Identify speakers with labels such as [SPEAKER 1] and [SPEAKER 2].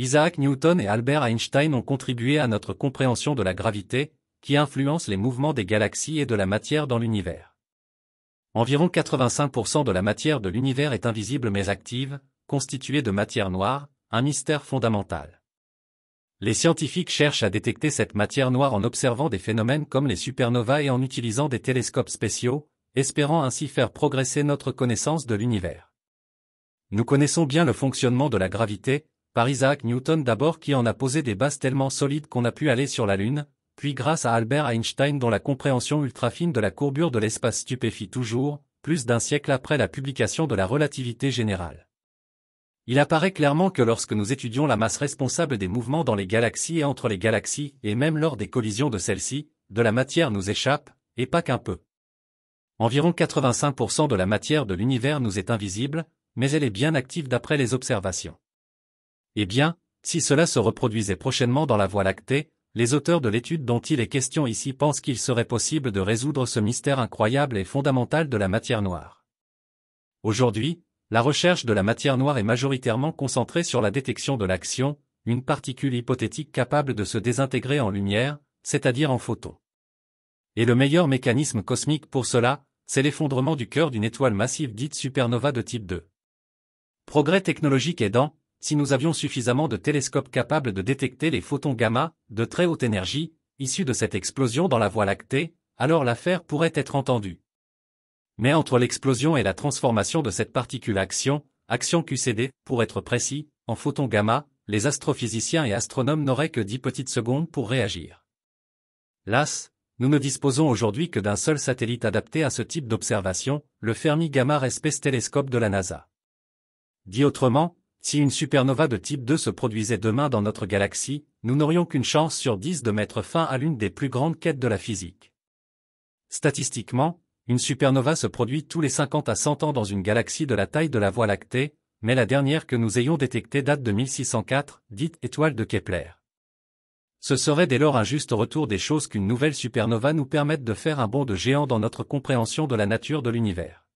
[SPEAKER 1] Isaac Newton et Albert Einstein ont contribué à notre compréhension de la gravité, qui influence les mouvements des galaxies et de la matière dans l'univers. Environ 85% de la matière de l'univers est invisible mais active, constituée de matière noire, un mystère fondamental. Les scientifiques cherchent à détecter cette matière noire en observant des phénomènes comme les supernovas et en utilisant des télescopes spéciaux, espérant ainsi faire progresser notre connaissance de l'univers. Nous connaissons bien le fonctionnement de la gravité, par Isaac Newton d'abord qui en a posé des bases tellement solides qu'on a pu aller sur la Lune, puis grâce à Albert Einstein dont la compréhension ultra-fine de la courbure de l'espace stupéfie toujours, plus d'un siècle après la publication de la relativité générale. Il apparaît clairement que lorsque nous étudions la masse responsable des mouvements dans les galaxies et entre les galaxies, et même lors des collisions de celles-ci, de la matière nous échappe, et pas qu'un peu. Environ 85% de la matière de l'univers nous est invisible, mais elle est bien active d'après les observations. Eh bien, si cela se reproduisait prochainement dans la Voie lactée, les auteurs de l'étude dont il est question ici pensent qu'il serait possible de résoudre ce mystère incroyable et fondamental de la matière noire. Aujourd'hui, la recherche de la matière noire est majoritairement concentrée sur la détection de l'action, une particule hypothétique capable de se désintégrer en lumière, c'est-à-dire en photons. Et le meilleur mécanisme cosmique pour cela, c'est l'effondrement du cœur d'une étoile massive dite supernova de type 2. Progrès technologique aidant, si nous avions suffisamment de télescopes capables de détecter les photons gamma, de très haute énergie, issus de cette explosion dans la Voie lactée, alors l'affaire pourrait être entendue. Mais entre l'explosion et la transformation de cette particule action QCD, pour être précis, en photons gamma, les astrophysiciens et astronomes n'auraient que 10 petites secondes pour réagir. Las, nous ne disposons aujourd'hui que d'un seul satellite adapté à ce type d'observation, le Fermi Gamma Ray Space Telescope de la NASA. Dit autrement, si une supernova de type 2 se produisait demain dans notre galaxie, nous n'aurions qu'une chance sur 10 de mettre fin à l'une des plus grandes quêtes de la physique. Statistiquement, une supernova se produit tous les 50 à 100 ans dans une galaxie de la taille de la Voie lactée, mais la dernière que nous ayons détectée date de 1604, dite étoile de Kepler. Ce serait dès lors un juste retour des choses qu'une nouvelle supernova nous permette de faire un bond de géant dans notre compréhension de la nature de l'univers.